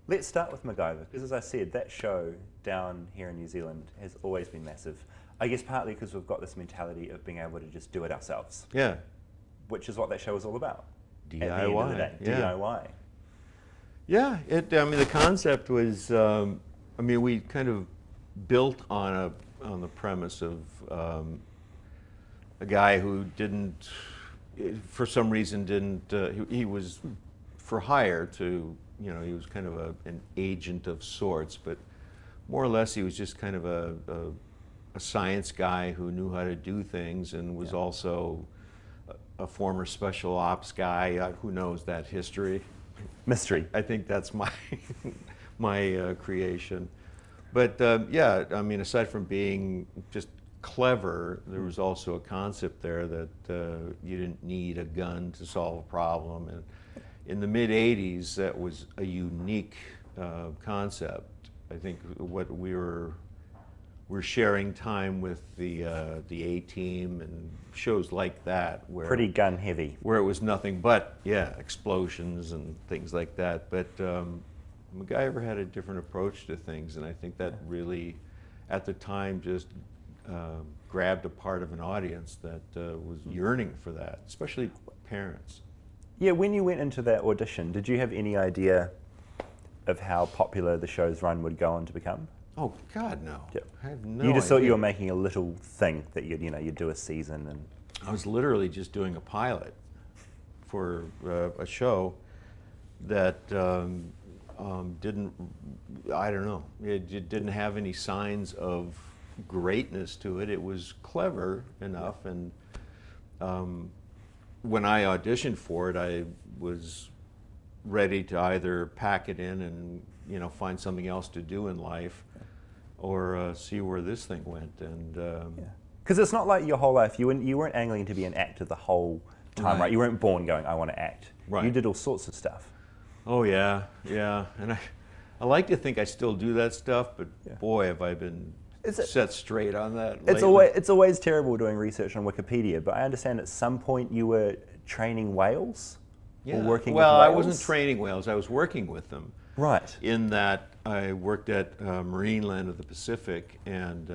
Let's start with MacGyver, because as I said, that show down here in New Zealand has always been massive. I guess partly because we've got this mentality of being able to just do it ourselves. Yeah. Which is what that show was all about. DIY. At the end of the day, yeah. DIY. Yeah, I mean, the concept was, I mean, we kind of built on the premise of a guy who didn't, for some reason, he was for hire to, you know, he was kind of an agent of sorts, but more or less he was just kind of a science guy who knew how to do things and was also a former special ops guy. Who knows that history? Mystery. I think that's my creation. But yeah, I mean, aside from being just clever, there was also a concept there that you didn't need a gun to solve a problem. And in the mid-'80s, that was a unique concept. I think what we're sharing time with the A-Team and shows like that, where Pretty gun heavy. where it was nothing but explosions and things like that. But MacGyver had a different approach to things, and I think that really, at the time, just grabbed a part of an audience that was yearning for that, especially parents. Yeah, when you went into that audition, did you have any idea of how popular the show's run would go on to become? Oh God, no! Yep. I have no. You just thought idea. you were making a little thing that you'd do a season and. I was literally just doing a pilot for a show that didn't. I don't know. It didn't have any signs of greatness to it. It was clever enough, and when I auditioned for it, I was ready to either pack it in and, you know, find something else to do in life, or see where this thing went. And because it's not like your whole life you weren't angling to be an actor the whole time, right? You weren't born going, I want to act. Right. You did all sorts of stuff. Oh yeah, yeah. And I like to think I still do that stuff, but boy, have I been set straight on that. It's always terrible doing research on Wikipedia, but I understand at some point you were training whales. Yeah. Or working with well, whales? I wasn't training whales. I was working with them. Right. In that I worked at Marineland of the Pacific, and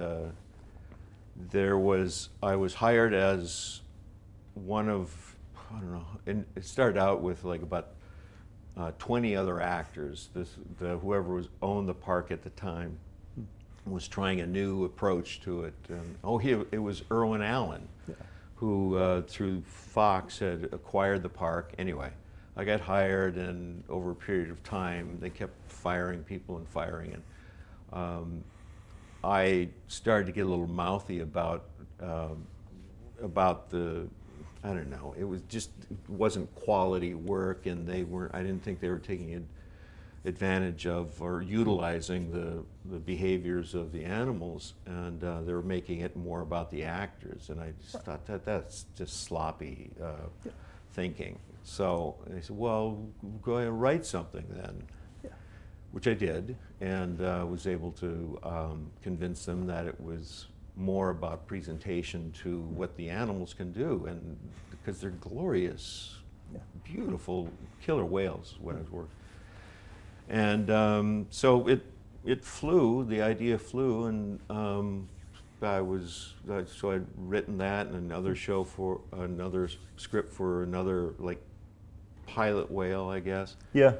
I was hired as one of, I don't know, and it started out with like about 20 other actors. Whoever owned the park at the time was trying a new approach to it. It was Irwin Allen, who through Fox had acquired the park. Anyway, I got hired, and over a period of time, they kept firing people and firing. And I started to get a little mouthy about the, I don't know, it wasn't quality work, and I didn't think they were taking advantage of or utilizing the behaviors of the animals, and they were making it more about the actors, and I just thought that's just sloppy thinking. So they said, well, go ahead and write something then, which I did, and was able to convince them that it was more about presentation to what the animals can do, and because they're glorious, beautiful killer whales when I was working. And so it flew, the idea flew, and so I'd written that and another script for another like pilot whale, I guess. Yeah.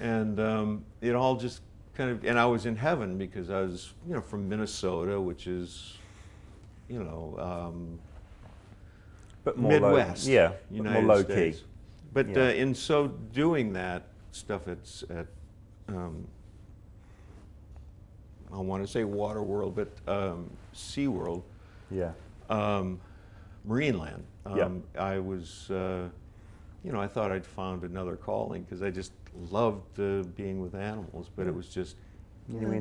And it all just kind of, and I was in heaven because I was, you know, from Minnesota, which is, you know, but more Midwest, more low key. But in so doing that stuff at I want to say Waterworld, but SeaWorld, Marineland. I was, you know, I thought I'd found another calling because I just loved being with animals, but it was just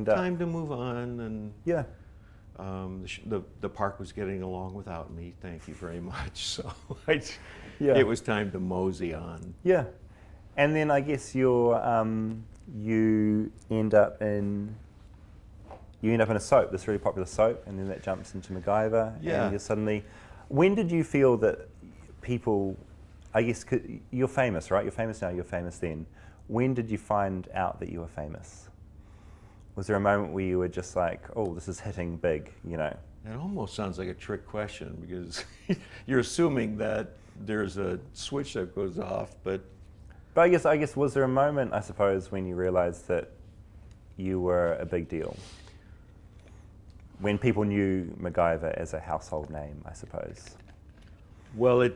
time to move on, and the park was getting along without me. Thank you very much. So it was time to mosey on. Yeah, and then I guess you end up in a soap, this really popular soap, and then that jumps into MacGyver. And you're suddenly, when did you feel that people, I guess you're famous, right? You're famous now. You're famous then. When did you find out that you were famous? Was there a moment where you were just like, oh, this is hitting big, you know? It almost sounds like a trick question because you're assuming that there's a switch that goes off, but I guess, was there a moment, I suppose, when you realized that you were a big deal? When people knew MacGyver as a household name, I suppose. well,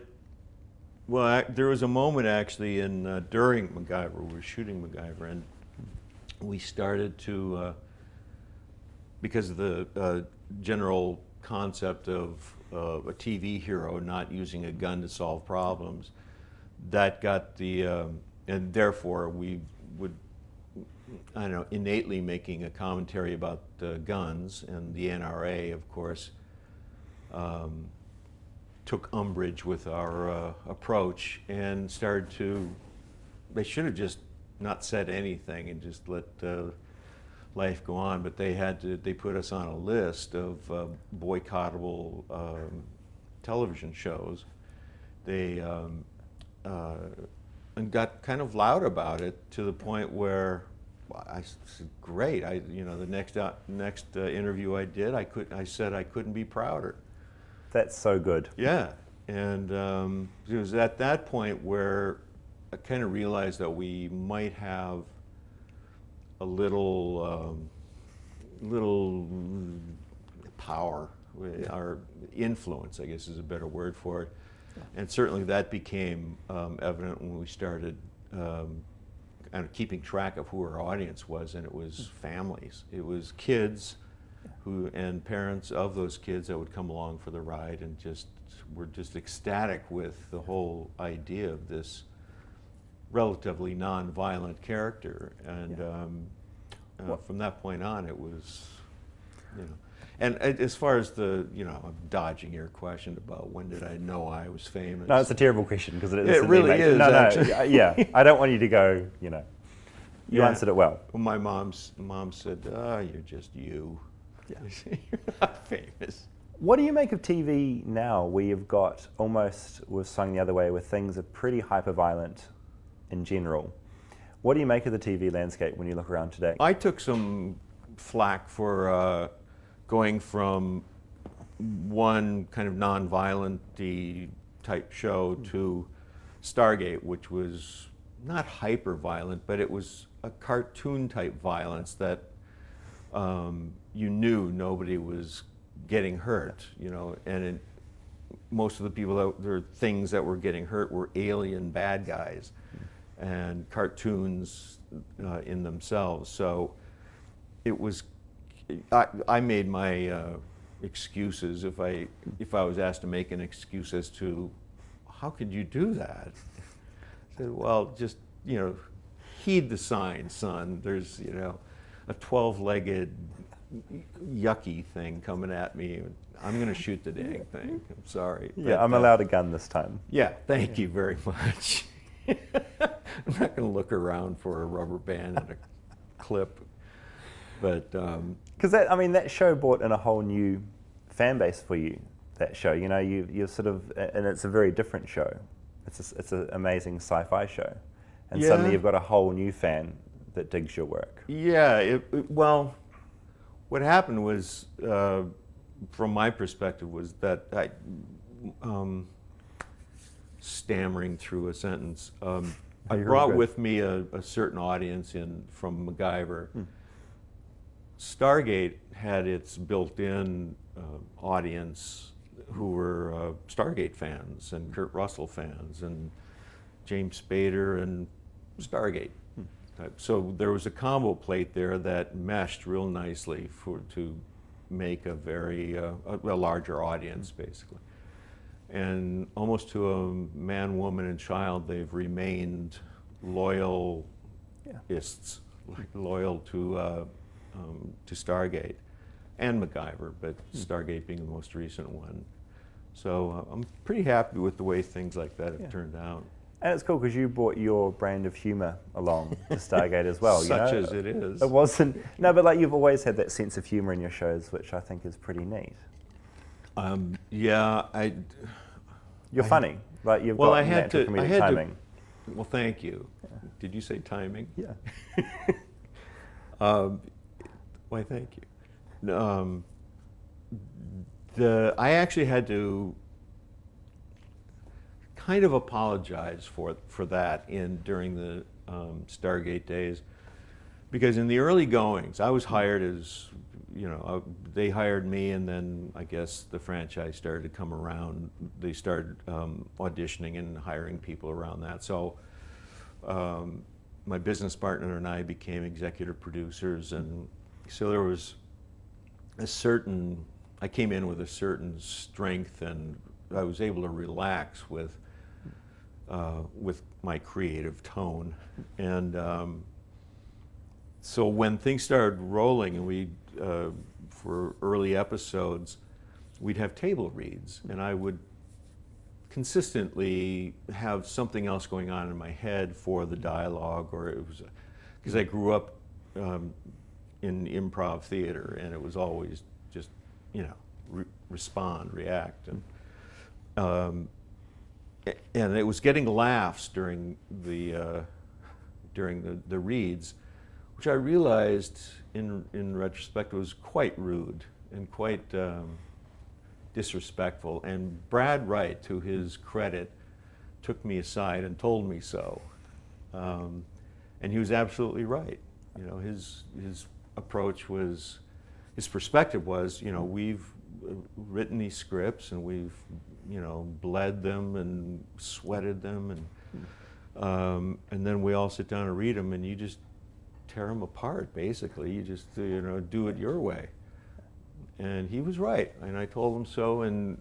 there was a moment actually during MacGyver. We were shooting MacGyver, and we started to because of the general concept of a TV hero not using a gun to solve problems. That got and therefore we would, I don't know, innately making a commentary about guns, and the NRA, of course, took umbrage with our approach and started to, they should have just not said anything and just let life go on, but they put us on a list of boycottable television shows. They and got kind of loud about it to the point where I said, "Great!" The next interview I did, I said I couldn't be prouder. That's so good. Yeah, and it was at that point where I kind of realized that we might have a little power, our influence, I guess is a better word for it. And certainly that became evident when we started kind of keeping track of who our audience was, and it was families. It was kids and parents of those kids that would come along for the ride and were just ecstatic with the whole idea of this relatively non-violent character. And from that point on, it was, And as far as I'm dodging your question about when did I know I was famous. No, it's a terrible question because it really is. No, yeah. I don't want you to go. You answered it well. Well, my mom said, "Oh, you're just you. Yeah. You're not famous." What do you make of TV now, where you've got we've swung the other way, where things are pretty hyper-violent in general? What do you make of the TV landscape when you look around today? I took some flack for going from one kind of non-violent-y type show to Stargate, which was not hyper-violent, but it was a cartoon-type violence that you knew nobody was getting hurt, and most of the people things that were getting hurt were alien bad guys and cartoons in themselves. So it was, I made my excuses if I was asked to make an excuse as to how could you do that. I said, well, just heed the signs, son. There's a 12-legged yucky thing coming at me. I'm going to shoot the dang thing. I'm sorry. Yeah, but, I'm allowed a gun this time. Yeah, thank you very much. I'm not going to look around for a rubber band and a clip. But because that show brought in a whole new fan base for you. That show, you're sort of, and it's a very different show. It's an amazing sci-fi show, and suddenly you've got a whole new fan that digs your work. Yeah. Well, what happened was, from my perspective, was that I, stammering through a sentence, I brought with me a certain audience from MacGyver. Stargate had its built-in audience who were Stargate fans and Kurt Russell fans and James Spader and Stargate. So there was a combo plate there that meshed real nicely to make a very a larger audience, basically. And almost to a man, woman, and child, they've remained loyalists, loyal to Stargate and MacGyver, but Stargate being the most recent one. So I'm pretty happy with the way things like that have turned out. And it's cool because you brought your brand of humor along to Stargate as well. Such as it is. It wasn't, no, but you've always had that sense of humor in your shows, which I think is pretty neat. Yeah, You're funny. You've got natural comedic timing. Well, thank you. Did you say timing? Yeah. Why, thank you. I actually had to kind of apologize for that during the Stargate days, because in the early goings, I was hired as, they hired me, and then I guess the franchise started to come around. They started auditioning and hiring people around that. So my business partner and I became executive producers, and so there was I came in with a certain strength, and I was able to relax with my creative tone. And so when things started rolling, and for early episodes, we'd have table reads, and I would consistently have something else going on in my head for the dialogue, or it was because I grew up in improv theater, and it was always just respond, react, and it was getting laughs during the reads, which I realized in retrospect was quite rude and quite disrespectful. And Brad Wright, to his credit, took me aside and told me so. And he was absolutely right. His approach was, his perspective was, we've written these scripts, and we've, bled them and sweated them, and then we all sit down and read them, and you just tear them apart, basically. You just, do it your way. And he was right, and I told him so. And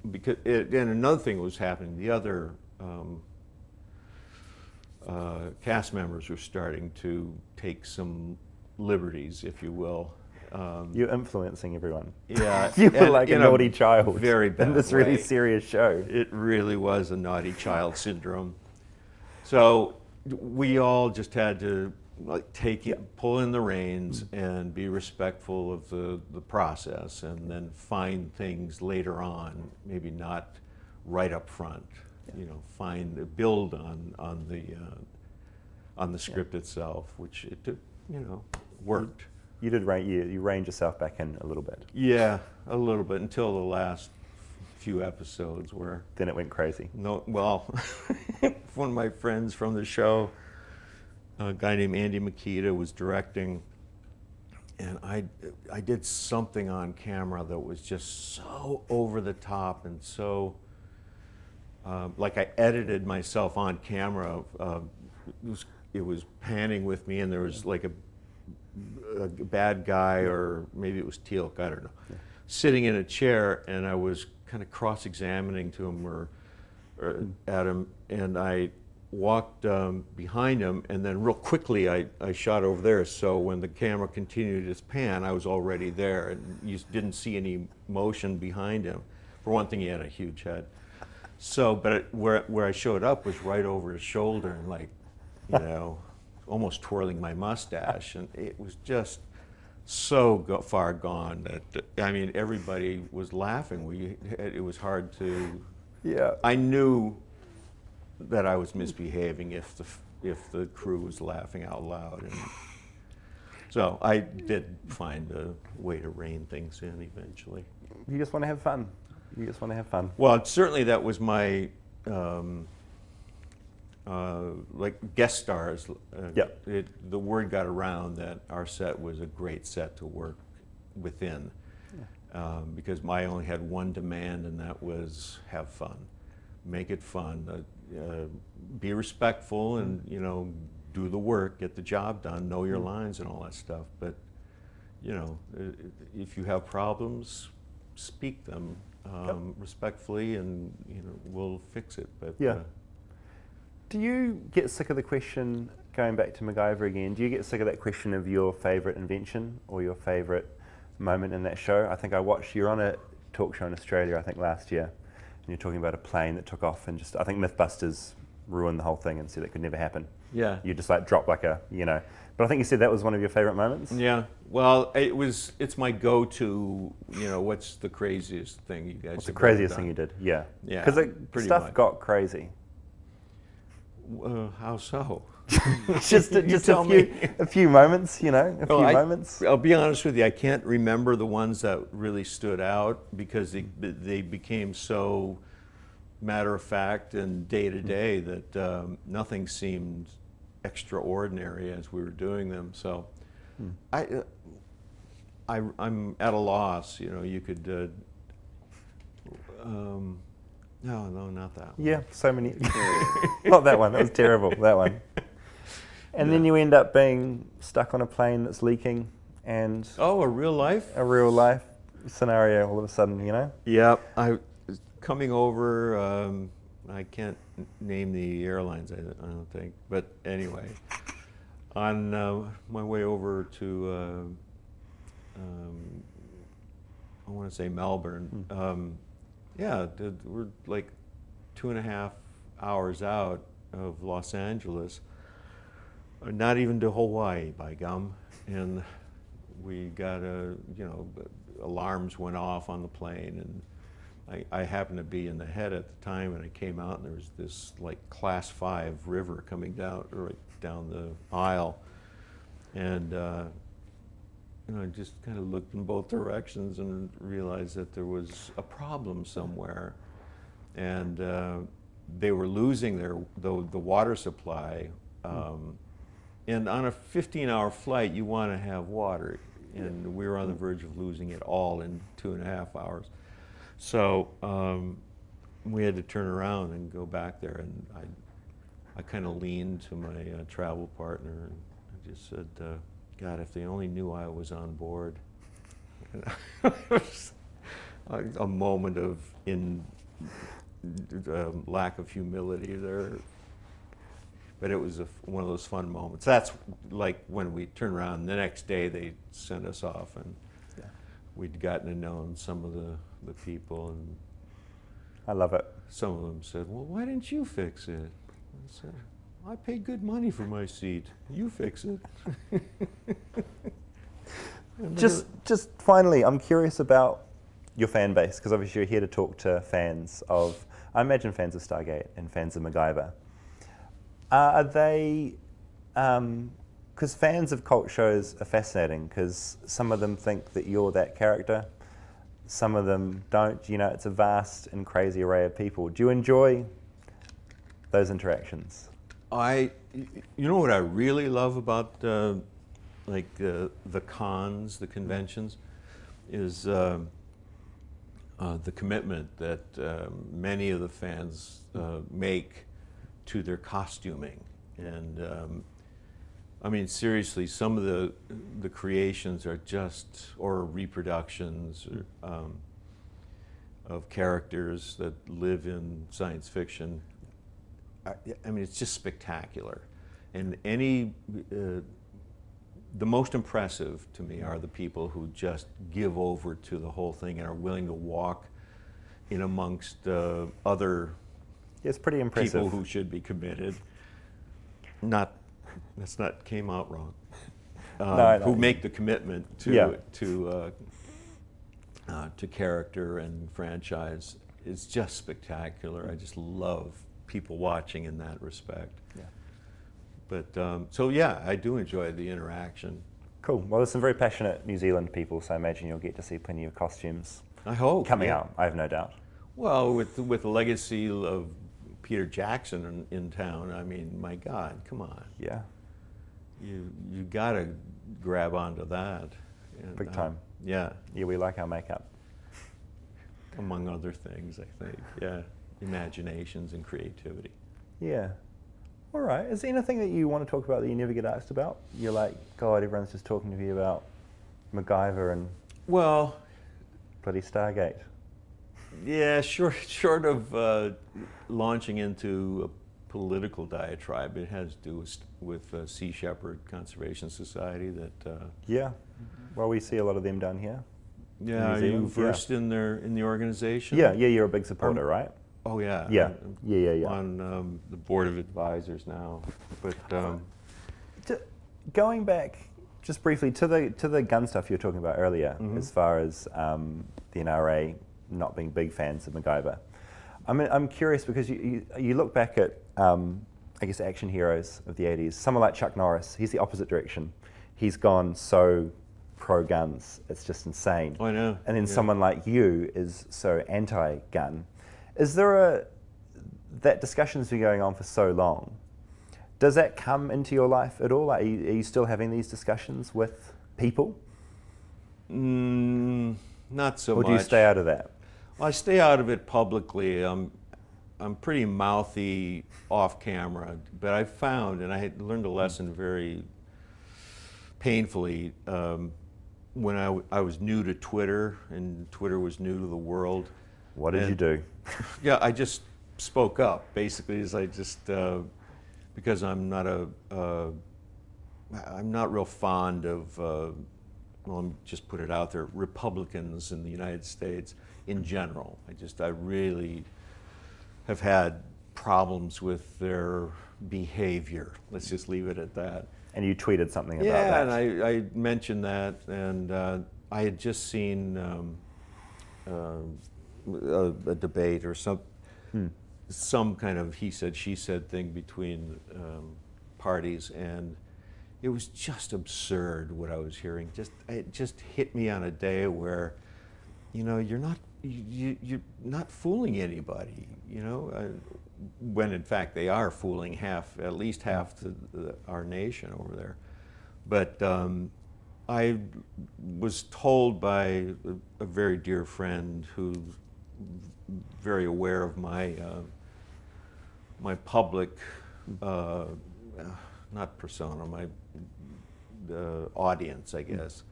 and another thing was happening. The other cast members were starting to take some liberties, if you will. You're influencing everyone. Yeah, You were like a naughty child very bad in this really serious show. It really was a naughty child syndrome. So we all just had to pull in the reins and be respectful of the process, and then find things later on, maybe not right up front. Build on the script itself, which it took, worked. You did you reined yourself back in a little bit. Yeah, a little bit, until the last few episodes where then it went crazy. No, well, one of my friends from the show, a guy named Andy Makita, was directing, and I did something on camera that was just so over the top, and so like I edited myself on camera. It was panning with me, and there was like a bad guy, or maybe it was Teal'c, I don't know, sitting in a chair, and I was kind of cross-examining to him or at him, and I walked behind him, and then real quickly I shot over there, so when the camera continued its pan, I was already there, and you didn't see any motion behind him. For one thing, he had a huge head. So, but where I showed up was right over his shoulder, and like, almost twirling my mustache, and it was just so far gone that, I mean, everybody was laughing. It was hard to. Yeah. I knew that I was misbehaving if the crew was laughing out loud, and so I did find a way to rein things in eventually. You just want to have fun. You just want to have fun. Well, certainly that was my. Like guest stars, the word got around that our set was a great set to work within, because I only had one demand, and that was have fun, make it fun, be respectful, and do the work, get the job done, know your lines and all that stuff. But if you have problems, speak them respectfully, and we'll fix it. But do you get sick of the question, going back to MacGyver again, do you get sick of that question of your favourite invention or your favourite moment in that show? I think I watched, you're on a talk show in Australia, I think last year, and you're talking about a plane that took off, and just, I think Mythbusters ruined the whole thing and said it could never happen. Yeah. You just like dropped like a, but I think you said that was one of your favourite moments? Yeah, well, it's my go-to, what's the craziest thing you guys What's have the craziest done? thing you did? Yeah. Yeah, Because pretty stuff much. got crazy. How so? just You just tell me. a few moments, you know, a Well, few moments. I'll be honest with you, I can't remember the ones that really stood out because they became so matter of fact and day to day that nothing seemed extraordinary as we were doing them. So I'm at a loss. You know, you could. No, not that one. Yeah, so many. Not that one. That was terrible. That one. And then you end up being stuck on a plane that's leaking, and Oh, a real life? a real life scenario all of a sudden, you know? Yeah, I was coming over. I can't name the airlines. I don't think. But anyway, on my way over to, I want to say Melbourne. Yeah, we're like 2.5 hours out of Los Angeles. Not even to Hawaii, by gum. And we got alarms went off on the plane, and I happened to be in the head at the time, and I came out, and there was this like Class 5 river coming down right down the aisle, and I just kind of looked in both directions and realized that there was a problem somewhere, and they were losing the water supply. And on a 15-hour flight, you want to have water, and we were on the verge of losing it all in 2.5 hours. So we had to turn around and go back there, and I kind of leaned to my travel partner, and I just said, God, if they only knew I was on board. A moment of lack of humility there. But it was one of those fun moments. That's like when we turned around, the next day they sent us off, and we'd gotten to know some of the people, and I love it. some of them said, well, why didn't you fix it? I said, I paid good money for my seat. You fix it. Just finally, I'm curious about your fan base, because obviously you're here to talk to fans of, I imagine fans of Stargate and fans of MacGyver. Are they, because fans of cult shows are fascinating, because some of them think that you're that character, some of them don't. You know, it's a vast and crazy array of people. Do you enjoy those interactions? You know what I really love about the cons, the conventions, is the commitment that many of the fans make to their costuming. And I mean, seriously, some of the creations are just, or reproductions of characters that live in science fiction. I mean, it's just spectacular. And the most impressive to me are the people who just give over to the whole thing and are willing to walk in amongst other It's pretty impressive. people who should be committed. Came out wrong. Who make the commitment to character and franchise. It's just spectacular. I just love people watching in that respect. Yeah. But so yeah, I do enjoy the interaction. Cool. Well, there's some very passionate New Zealand people, so I imagine you'll get to see plenty of costumes I hope coming out. I have no doubt. Well, with the legacy of Peter Jackson in town, I mean, my God, come on. Yeah. You gotta grab onto that. And, Big time. Yeah. Yeah, we like our makeup. Among other things, I think. Yeah. Imaginations and creativity. Yeah. All right. Is there anything that you want to talk about that you never get asked about? You're like, God, everyone's just talking to me about MacGyver and bloody Stargate. Yeah, short of launching into a political diatribe, it has to do with Sea Shepherd Conservation Society. That yeah. Well, we see a lot of them down here. Yeah, are you versed in the organization? Yeah, you're a big supporter, right? Oh yeah. Yeah. On the board of advisors now, but going back just briefly to the gun stuff you were talking about earlier, as far as the NRA not being big fans of MacGyver. I mean, I'm curious because you look back at I guess, action heroes of the 80s. Someone like Chuck Norris, he's the opposite direction. He's gone so pro-guns, it's just insane. I know. And then yeah. someone like you is so anti-gun. Is there that discussion's been going on for so long, does that come into your life at all? Like, are you still having these discussions with people? Not so much. Or do you stay out of that? Well, I stay out of it publicly. I'm pretty mouthy off camera, but I found, and I had learned a lesson very painfully when I was new to Twitter, and Twitter was new to the world. What did you do? Yeah, I just spoke up. Basically, is I just because I'm not real fond of. Well, let me just put it out there. Republicans in the United States in general. I really have had problems with their behavior. Let's just leave it at that. And you tweeted something about that. that. Yeah, and I mentioned that, and I had just seen a debate or some kind of he said, she said thing between parties, and it was just absurd what I was hearing. It just hit me on a day where, you're not fooling anybody, when in fact they are fooling at least half our nation over there. But I was told by a very dear friend who's very aware of my my public, not persona, my audience, I guess,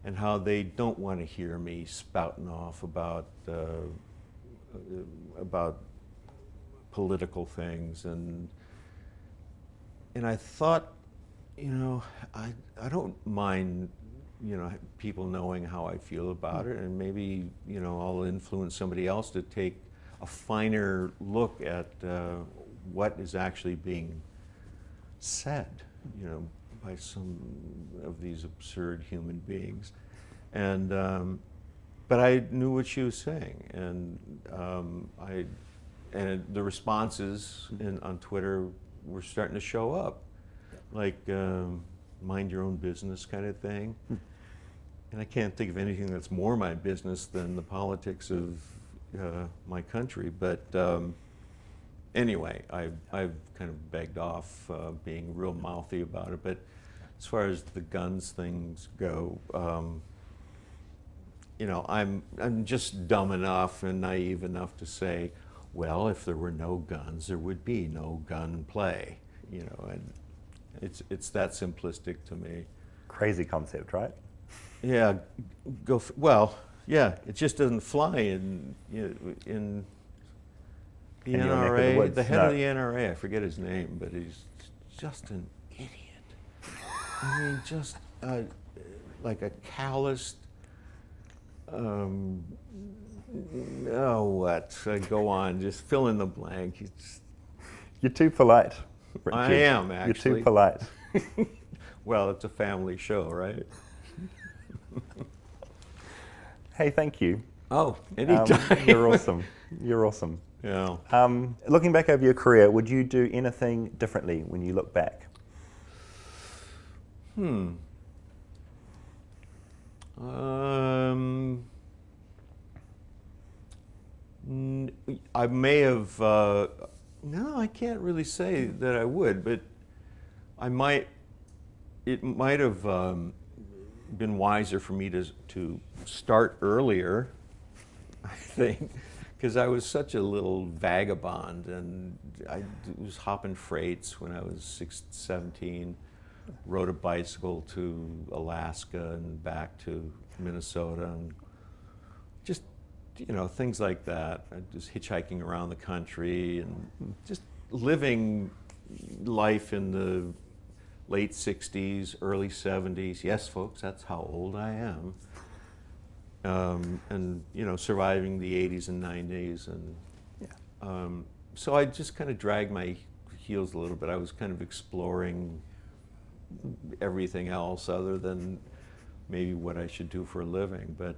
and how they don't want to hear me spouting off about political things, and I thought, I don't mind, people knowing how I feel about it, and maybe, I'll influence somebody else to take a finer look at what is actually being said, by some of these absurd human beings. And but I knew what she was saying, and the responses on Twitter were starting to show up, like mind your own business kind of thing. And I can't think of anything that's more my business than the politics of my country. But anyway, I've kind of begged off being real mouthy about it. But as far as the guns things go, I'm just dumb enough and naive enough to say, well, if there were no guns, there would be no gun play, and it's that simplistic to me. Crazy concept, right? Yeah, well, yeah, it just doesn't fly in the NRA. The head of the NRA, I forget his name, but he's just an idiot. I mean, just like a calloused. Go on, just fill in the blank. You're too polite, Richard. I am, actually. You're too polite. Well, it's a family show, right? Hey, thank you. Oh, anytime. You're awesome. You're awesome. Yeah. Looking back over your career, would you do anything differently when you look back? I may have, no, I can't really say that I would, but it might have been wiser for me to start earlier, I think, because I was such a little vagabond, and I was hopping freights when I was 17, rode a bicycle to Alaska and back to Minnesota, and just, things like that. Just hitchhiking around the country and just living life in the late 60s, early 70s. Yes, folks, that's how old I am. And, surviving the 80s and 90s. And so I just kind of dragged my heels a little bit. I was kind of exploring everything else other than maybe what I should do for a living. But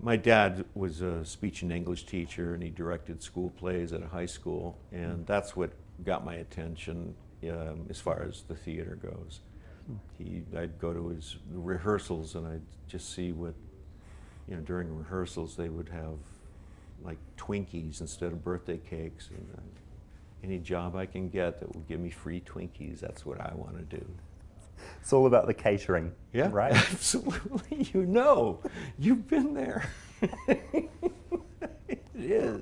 my dad was a speech and English teacher, and he directed school plays at a high school, and that's what got my attention as far as the theater goes. I'd go to his rehearsals and I'd just see what, during rehearsals they would have like Twinkies instead of birthday cakes, and any job I can get that will give me free Twinkies, that's what I want to do. It's all about the catering, Yeah, right? absolutely. You've been there. It is.